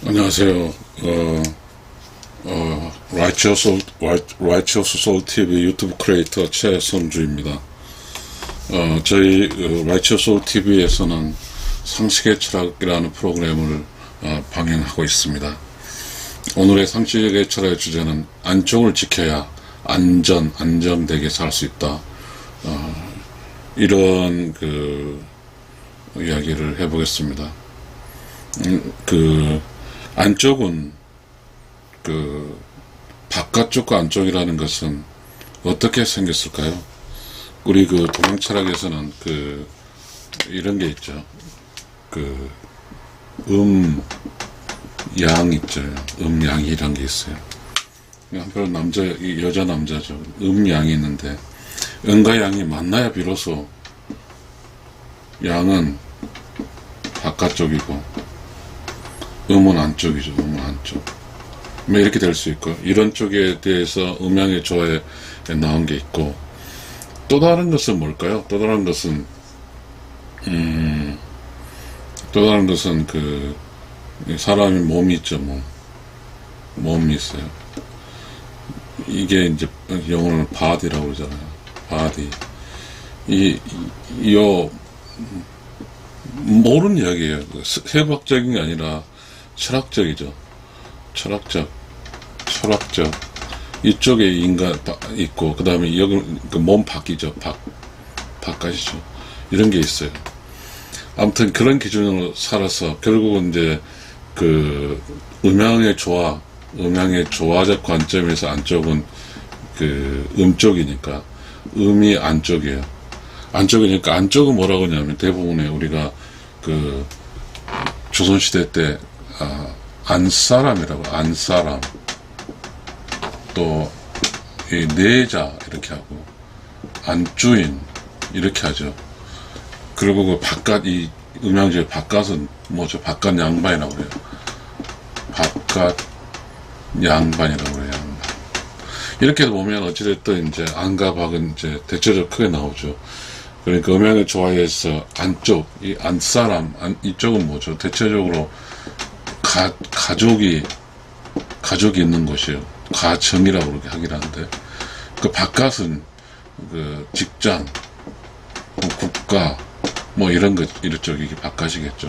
안녕하세요. 라이처스 소울 TV 유튜브 크리에이터 최선주입니다. 저희 라이처스 소울 TV에서는 상식의 철학이라는 프로그램을 방영하고 있습니다. 오늘의 상식의 철학의 주제는 안쪽을 지켜야 안정되게 살 수 있다. 이런 이야기를 해보겠습니다. 안쪽은 바깥쪽과 안쪽이라는 것은 어떻게 생겼을까요? 우리 동양 철학에서는 이런 게 있죠. 양 있죠. 양이란 게 있어요. 한편 여자 남자죠. 양이 있는데 음과 양이 만나야 비로소 양은 바깥쪽이고 음은 안쪽이죠. 음은 안쪽. 이렇게 될 수 있고, 이런 쪽에 대해서 음양의 조화에 나온 게 있고, 또 다른 것은 뭘까요? 또 다른 것은 사람이 몸이 있죠. 몸이 있어요. 이게 이제 영어로는 body라고 그러잖아요. body. 모르는 이야기예요. 해부학적인 게 아니라 철학적이죠. 철학적. 이쪽에 인간 있고, 그 다음에 여기 몸 밖이죠. 바깥이죠. 이런 게 있어요. 아무튼 그런 기준으로 살아서 결국은 이제 음양의 조화적 관점에서 안쪽은 음쪽이니까 음이 안쪽이에요. 안쪽이니까 안쪽은 뭐라고 하냐면 대부분의 우리가 조선시대 때 안사람이라고, 안사람, 또 내자 이렇게 하고, 안주인 이렇게 하죠. 그리고 이 음양지의 바깥은 뭐죠? 바깥 양반이라고 그래요. 바깥 양반이라고 그래요. 양반. 이렇게 보면 어찌됐든 이제 안과 박은 이제 대체적으로 크게 나오죠. 그러니까 음양의 조화에서 안쪽, 이 안사람, 이쪽은 뭐죠? 대체적으로 가족이 있는 곳이에요. 가정이라고 그렇게 하긴 하는데, 바깥은 직장, 국가, 이런 쪽이 바깥이겠죠.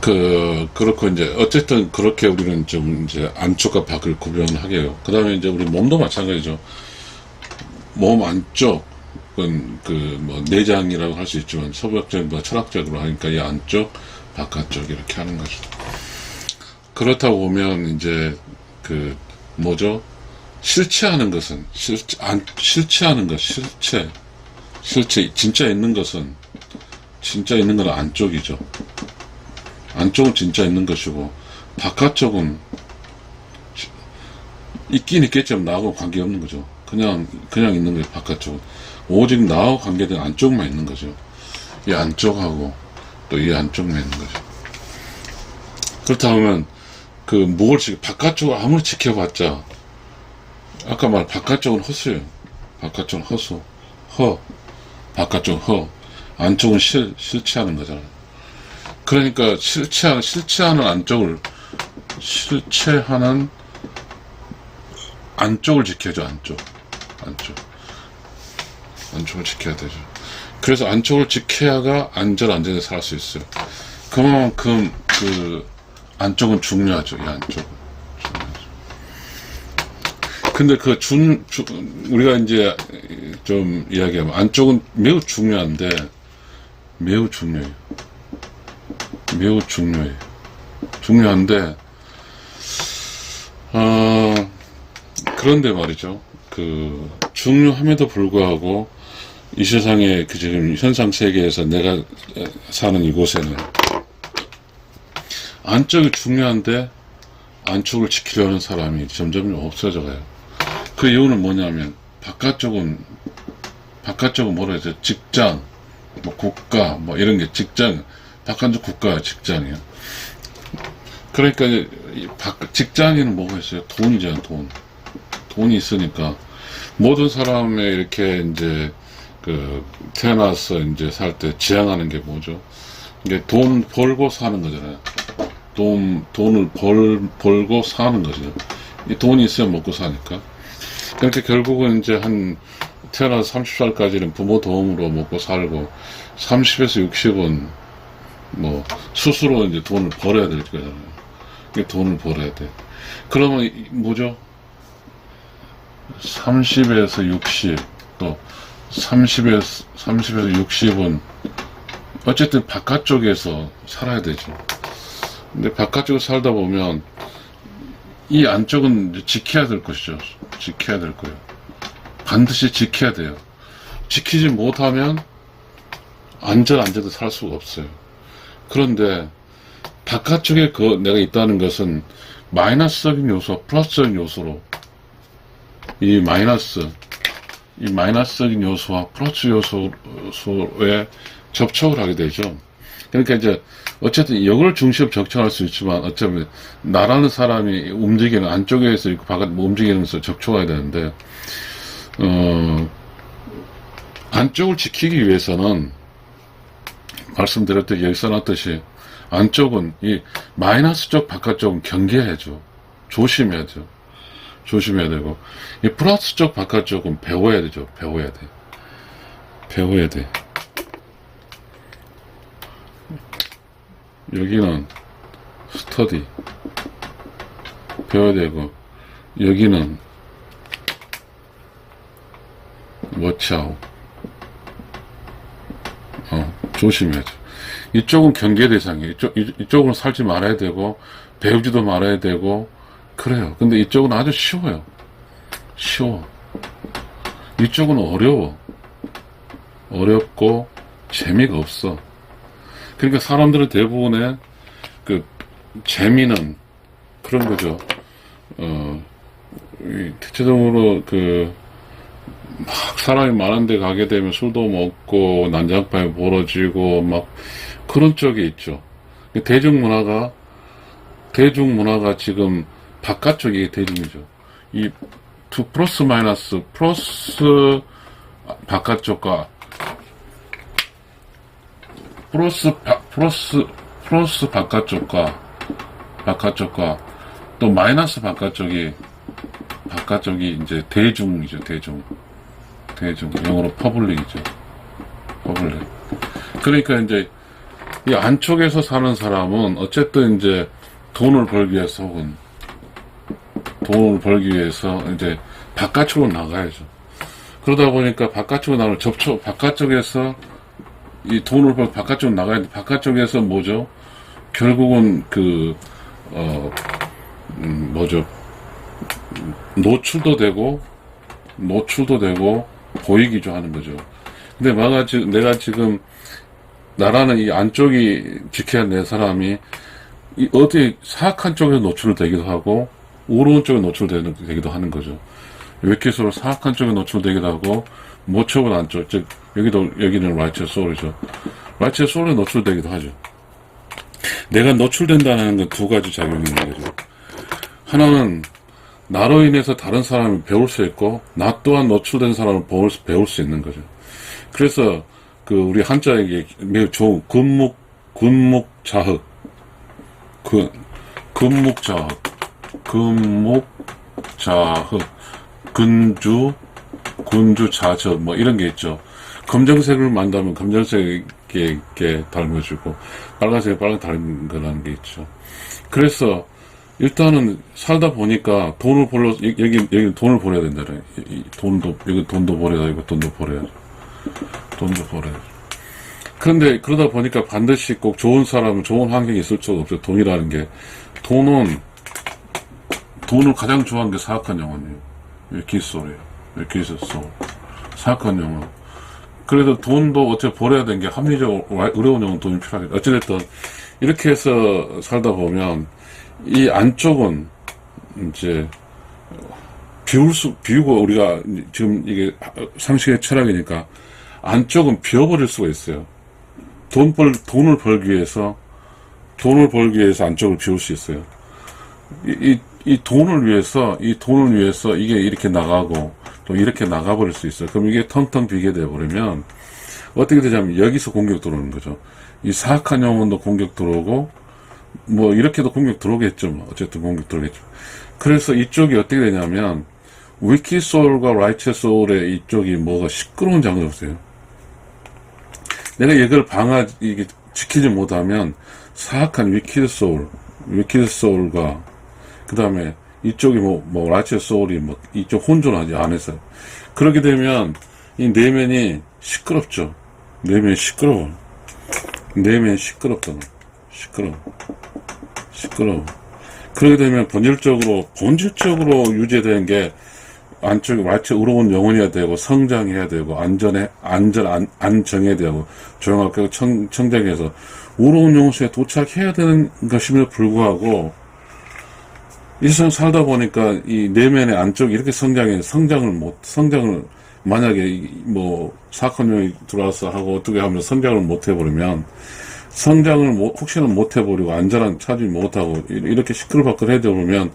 그렇고 이제 어쨌든 그렇게 우리는 좀 이제 안쪽과 밖을 구별하게 해요. 그 다음에 이제 우리 몸도 마찬가지죠. 몸 안쪽은 내장이라고 할 수 있지만 서부학적과 철학적으로 하니까 이 안쪽, 바깥쪽 이렇게 하는 거죠. 그렇다고 보면 이제 실체하는 것은 실체하는 것, 실체 진짜 있는 건 안쪽이죠. 안쪽은 진짜 있는 것이고, 바깥쪽은 있긴 있겠지만 나하고 관계없는 거죠. 그냥 있는 거예요. 바깥쪽은 오직 나하고 관계된 안쪽만 있는 거죠. 이 안쪽하고 또 이 안쪽만 있는 거죠. 그렇다 보면 바깥쪽을 아무리 지켜봤자, 아까 말 바깥쪽은 허수예요. 바깥쪽은 허수, 바깥쪽은 안쪽은 실체하는 거잖아요. 그러니까 실체하는 안쪽을 지켜야죠. 안쪽을 지켜야 되죠. 그래서 안쪽을 지켜야가 안전하게 살 수 있어요. 그만큼 안쪽은 중요하죠. 이 안쪽은 중요하죠. 근데 우리가 이제 좀 이야기하면 안쪽은 매우 중요한데, 매우 중요해요. 중요한데, 그런데 말이죠. 중요함에도 불구하고 이 세상의 지금 현상 세계에서 내가 사는 이곳에는 안쪽이 중요한데 안쪽을 지키려는 사람이 점점 없어져 가요. 그 이유는 뭐냐면 바깥쪽은 뭐라 해야죠? 직장, 국가, 이런 게 직장, 바깥쪽 국가 직장이에요. 그러니까 직장에는 뭐가 있어요? 돈이잖아요. 돈이 있으니까 모든 사람의 이렇게 이제 태어나서 이제 살 때 지향하는 게 뭐죠? 이게 돈 벌고 사는 거잖아요. 돈을 벌고 사는 거죠. 이 돈이 있으면 먹고 사니까. 그러니까 결국은 이제 태어나서 30살까지는 부모 도움으로 먹고 살고, 30에서 60은 뭐, 스스로 이제 돈을 벌어야 될 거잖아요. 돈을 벌어야 돼. 그러면, 뭐죠? 30에서 60, 또, 30에서 60은, 어쨌든 바깥쪽에서 살아야 되죠. 근데 바깥쪽에서 살다 보면, 이 안쪽은 이제 지켜야 될 것이죠. 지켜야 될 거예요. 반드시 지켜야 돼요. 지키지 못하면, 안전도 살 수가 없어요. 그런데, 바깥쪽에 내가 있다는 것은, 마이너스적인 요소, 플러스적인 요소로, 이 마이너스적인 요소와 플러스 요소에 접촉을 하게 되죠. 그러니까 이제 어쨌든 이걸 중심으로 접촉할 수 있지만 어쩌면 나라는 사람이 움직이는 안쪽에서 있고 바깥 움직이는 것을 접촉해야 되는데 안쪽을 지키기 위해서는 말씀드렸듯이 여기 써놨듯이 안쪽은 이 마이너스 쪽 바깥쪽은 경계해야죠. 조심해야죠. 조심해야 되고 이 플러스 쪽 바깥쪽은 배워야 되죠. 배워야 돼. 여기는 스터디 배워야 되고 여기는 워치아웃 조심해야죠. 이쪽은 경계 대상이에요. 이쪽은 살지 말아야 되고 배우지도 말아야 되고 그래요. 근데 이쪽은 아주 쉬워요. 이쪽은 어렵고 재미가 없어. 그러니까 사람들은 대부분의 그 재미는 그런 거죠. 대체적으로 막 사람이 많은 데 가게 되면 술도 먹고 난장판이 벌어지고 막 그런 쪽에 있죠. 대중문화가 지금 바깥쪽이 대중이죠. 이 플러스 마이너스 플러스 바깥쪽과 플러스 바깥쪽과 또 마이너스 바깥쪽이 이제 대중이죠. 대중 영어로 퍼블릭이죠. 퍼블릭. 그러니까 이제 이 안쪽에서 사는 사람은 어쨌든 이제 돈을 벌기 위해서 이제 바깥쪽으로 나가야죠. 그러다 보니까 바깥쪽으로 나가면 바깥쪽에서 이 돈을 벌 바깥쪽으로 나가야 돼. 바깥쪽에서 뭐죠? 결국은 노출도 되고 보이기도 하는 거죠. 근데 내가 지금 나라는 이 안쪽이 지켜야 될 사람이 어디 사악한 쪽에 노출되기도 하고 우로운 쪽에 노출되기도 하는 거죠. 외계소로 사악한 쪽에 노출되기도 하고 모척은 안쪽, 즉 여기는 라이트 소울이죠. 라이트 소울에 노출되기도 하죠. 내가 노출된다는 건 두 가지 작용이 있는 거죠. 하나는 나로 인해서 다른 사람이 배울 수 있고 나 또한 노출된 사람을 배울 수 있는 거죠. 그래서 우리 한자에게 매우 좋은 근묵자흑 군주자적 뭐 이런 게 있죠. 검정색을 만들면 검정색에 닮아주고 빨간색에 빨간 닮은 거라는 게 있죠. 그래서 일단은 살다 보니까 여기 돈을 벌어야 된다래. 여기 돈도 벌어야 되고 돈도 벌어야죠. 그런데 그러다 보니까 반드시 꼭 좋은 사람은 좋은 환경이 있을 수가 없죠. 돈이라는 게. 돈을 가장 좋아하는 게 사악한 영혼이에요. 기소래요. 사악한 영혼. 그래도 돈도 어차피 벌어야 되는 게 합리적으로 어려운 영혼 돈이 필요하겠다. 어찌됐든 이렇게 해서 살다 보면 이 안쪽은 이제 비우고 우리가 지금 이게 상식의 철학이니까 안쪽은 비워버릴 수가 있어요. 돈을 벌기 위해서 안쪽을 비울 수 있어요. 이 돈을 위해서 이게 이렇게 나가고 또 이렇게 나가버릴 수 있어요. 그럼 이게 텅텅 비게 돼버리면 어떻게 되냐면 여기서 공격 들어오는 거죠. 이 사악한 영혼도 공격 들어오고 뭐 이렇게도 공격 들어오겠죠. 뭐 어쨌든 공격 들어오겠죠. 그래서 이쪽이 어떻게 되냐면 위키 소울과 라이트 소울의 이쪽이 뭐가 시끄러운 장르 보세요. 내가 이걸 이게 지키지 못하면 사악한 위키 소울과 그 다음에 이쪽이 라이트 소울이 이쪽 혼존하지 안에서. 그렇게 되면 이 내면이 시끄럽죠. 내면이 시끄러워. 내면이 시끄럽다. 시끄러워. 그렇게 되면 본질적으로 유지되는 게 안쪽에 마치 의로운 영혼이어야 되고 성장해야 되고 안정해야 되고 조용하게 청정해서 의로운 영혼에 도착해야 되는 것임에도 불구하고 이 세상 살다 보니까 이 내면의 안쪽이 이렇게 성장을 만약에 사악한 영이 들어와서 하고 어떻게 하면 성장을 못 해버리면 혹시나 못 해버리고 안전한 차지 못하고 이렇게 시끌벅글 해버리면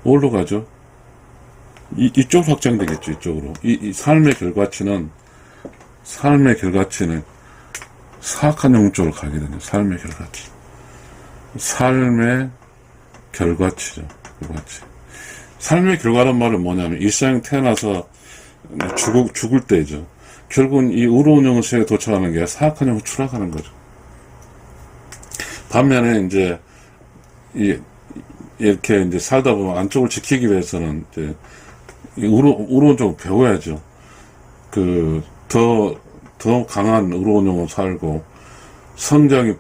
어디로 가죠? 이쪽으로 확장되겠죠. 이쪽으로. 이 삶의 결과치는 사악한 영 쪽으로 가게 되네요. 삶의 결과치죠. 삶의 결과란 말은 뭐냐면 일상 태어나서 죽을 때죠. 결국은 이 의로운 영혼세에 도착하는 게 사악한 영혼 추락하는 거죠. 반면에 이제 이렇게 이제 살다 보면 안쪽을 지키기 위해서는 이제 의로운 쪽을 배워야죠. 더 강한 의로운 영혼 살고 성장이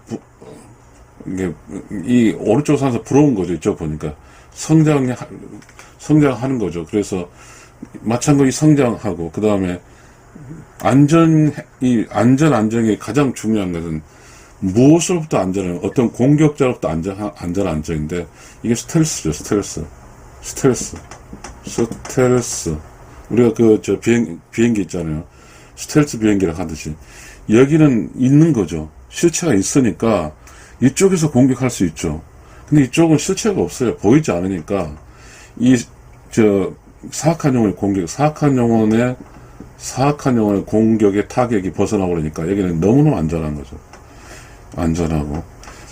이 오른쪽 산에서 부러운 거죠. 이쪽 보니까 성장하는 거죠. 그래서 마찬가지 성장하고 그 다음에 안정이 가장 중요한 것은 무엇으로부터 안전은 어떤 공격자로부터 안전인데 이게 스텔스죠. 스텔스. 우리가 비행기 있잖아요. 스텔스 비행기라 하듯이 여기는 있는 거죠. 실체가 있으니까 이쪽에서 공격할 수 있죠. 근데 이쪽은 실체가 없어요. 보이지 않으니까 사악한 영혼의 공격의 타격이 벗어나 버리니까 여기는 너무너무 안전한 거죠. 안전하고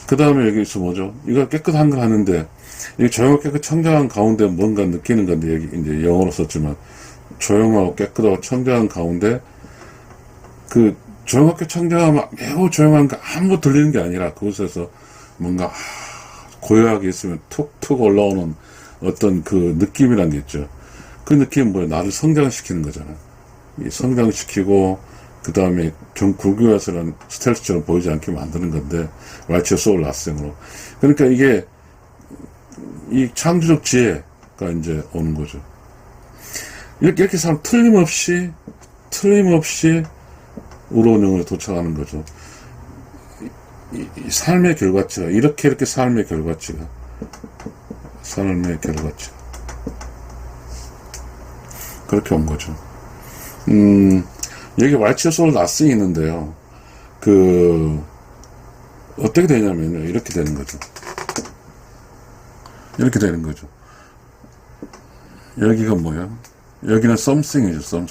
그 다음에 여기서 뭐죠? 이거 깨끗한 거 하는데 이 조용하고 깨끗 청정한 가운데 뭔가 느끼는 건데 여기 이제 영어로 썼지만 조용하고 깨끗하고 청정한 가운데 조용하게 청정하면 매우 조용한 거 아무것도 들리는 게 아니라 그곳에서 뭔가 고요하게 있으면 툭툭 올라오는 어떤 그 느낌이란 게 있죠. 그 느낌은 뭐예요? 나를 성장시키는 거잖아요. 성장시키고 그 다음에 굴교에서는 스텔스처럼 보이지 않게 만드는 건데 라이트 소울 나스으로 그러니까 이게 이 창조적 지혜가 이제 오는 거죠. 이렇게 사람 틀림없이 의로운 영혼에 도착하는 거죠. 이 삶의 결과치가 이렇게 삶의 결과치가 그렇게 온 거죠. 여기 라이트 소울 나스이 있는데요. 어떻게 되냐면요. 이렇게 되는 거죠. 여기가 뭐야? 여기는 something이죠.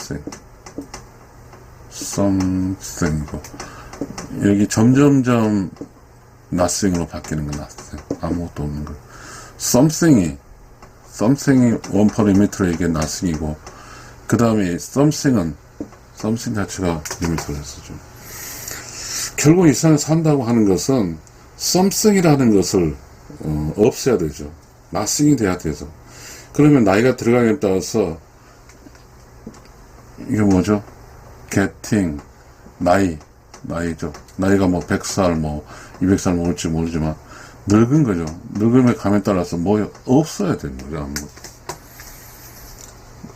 something이고 여기 점점점 nothing으로 바뀌는 거 nothing. 아무것도 없는 거. something이 1% 이게 nothing이고 그 다음에 something 자체가 리미터를 쓰죠. 결국 이 세상에 산다고 하는 것은 something이라는 것을 없애야 되죠. nothing이 돼야 되죠. 그러면 나이가 들어가기에 따라서 이게 뭐죠? getting 나이죠. 나이가 100살 200살 먹을지 모르지만 늙은 거죠. 늙음의 감에 따라서 없어야 되는 거죠. 아무것도.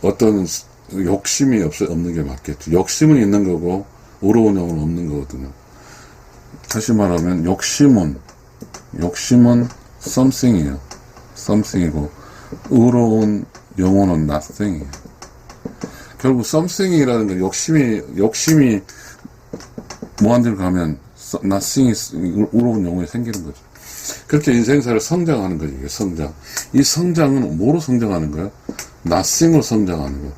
어떤 욕심이 없는 게 맞겠죠. 욕심은 있는 거고 의로운 영혼은 없는 거거든요. 다시 말하면 욕심은 something이고 의로운 영혼은 nothing이에요. 결국 something이라는 건 욕심이 무한대로 가면 nothing이 의로운 영혼이 생기는 거죠. 그렇게 인생사를 성장하는 거죠. 이게 성장. 이 성장은 뭐로 성장하는 거예요? nothing으로 성장하는 거예요.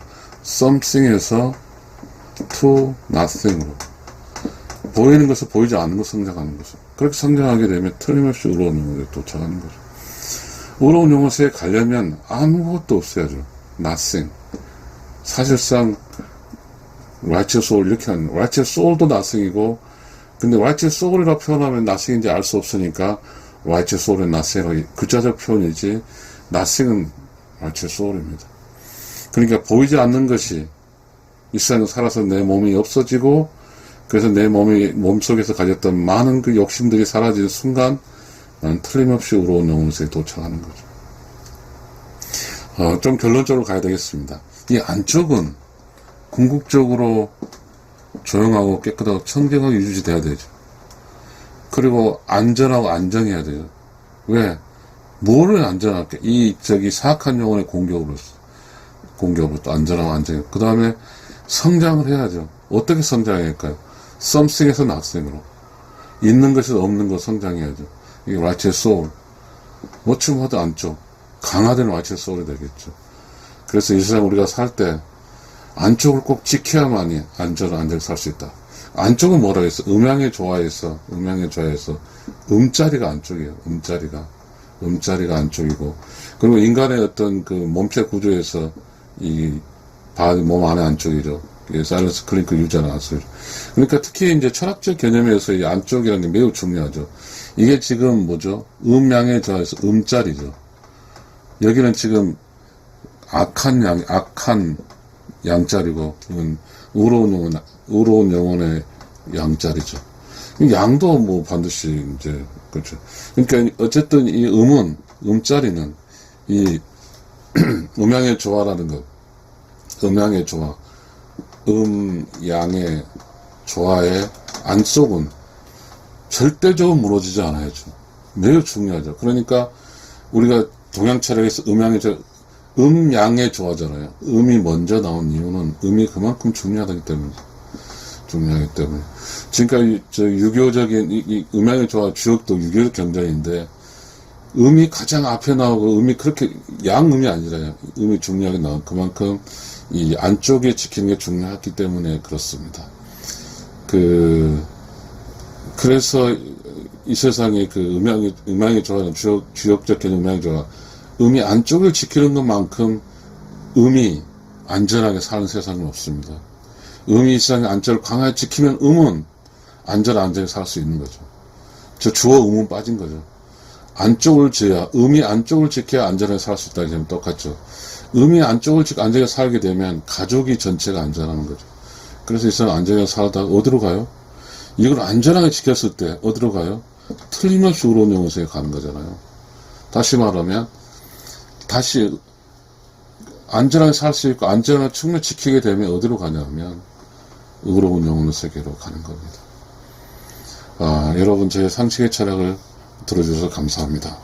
something에서 to nothing으로. 보이는 것을 보이지 않는 것으로 성장하는 거죠. 그렇게 성장하게 되면 틀림없이 의로운 영혼에 도착하는 거죠. 의로운 영혼에 가려면 아무것도 없어야죠. nothing. 사실상 righteous soul 이렇게 하는, righteous soul도 nothing이고, 근데 righteous soul이라고 표현하면 nothing인지 알 수 없으니까 righteous soul은 nothing이 글자적 표현이지, nothing은 righteous soul입니다. 그러니까 보이지 않는 것이 이 세상에 살아서 내 몸이 없어지고, 그래서 내 몸속에서 가졌던 많은 그 욕심들이 사라지는 순간 나는 틀림없이 의로운 영혼에 도착하는 거죠. 좀 결론적으로 가야 되겠습니다. 이 안쪽은 궁극적으로 조용하고 깨끗하고 청정하게 유지돼야 되죠. 그리고 안전하고 안정해야 돼요. 왜? 뭐를 안전하게? 사악한 영혼의 공격으로부터 안전하고 안정해요. 그 다음에 성장을 해야죠. 어떻게 성장해야 할까요? something에서 nothing으로. 있는 것에서 없는 것 성장해야죠. 이게 righteous soul. 뭐쯤 하도 안쪽. 강화된 righteous soul이 되겠죠. 그래서 이 세상 우리가 살 때 안쪽을 꼭 지켜야만이 안전하게 살 수 있다. 안쪽은 뭐라고 했어? 음양의 조화에서 음자리가 안쪽이에요. 음자리가 안쪽이고, 그리고 인간의 어떤 그 몸체 구조에서 이 몸 안에 안쪽이죠. 사일런스 클링크 유지하는 안쪽. 그러니까 특히 이제 철학적 개념에서 이 안쪽이라는 게 매우 중요하죠. 이게 지금 뭐죠? 음양의 조화에서 음자리죠. 여기는 지금 악한 양자리고, 이건 의로운 영혼의 양자리죠. 양도 뭐 반드시 이제, 그렇죠. 그러니까 어쨌든 이 음자리는 이 음양의 조화라는 것, 음양의 조화, 양의 조화의 안속은 절대적으로 무너지지 않아야죠. 매우 중요하죠. 그러니까 우리가 동양 철학에서 음양의 조화잖아요. 음이 먼저 나온 이유는 음이 그만큼 중요하기 때문에. 지금까지 유교적인 이 음양의 조화 주역도 유교적 경전인데, 음이 가장 앞에 나오고, 음이 그렇게 양음이 아니라요. 음이 중요하게 나온 그만큼 이 안쪽에 지키는 게 중요하기 때문에 그렇습니다. 그래서 이 세상에 그 음양의 조화는 주역적 개념 음양의 조화, 음이 안쪽을 지키는 것만큼 음이 안전하게 사는 세상은 없습니다. 음이 이 세상의 안쪽을 강하게 지키면 음은 안전하게 살 수 있는 거죠. 주어 음은 빠진 거죠. 음이 안쪽을 지켜야 안전하게 살 수 있다는 점은 똑같죠. 음이 안쪽을 안전하게 살게 되면 가족이 전체가 안전한 거죠. 그래서 이 세상 안전하게 살다가 어디로 가요? 이걸 안전하게 지켰을 때 어디로 가요? 틀림없이 의로운 영혼에 가는 거잖아요. 다시 말하면, 다시 안전하게 살 수 있고 안전하게 충분히 지키게 되면 어디로 가냐면 의로운 영혼의 세계로 가는 겁니다. 여러분, 제 상식의 철학을 들어주셔서 감사합니다.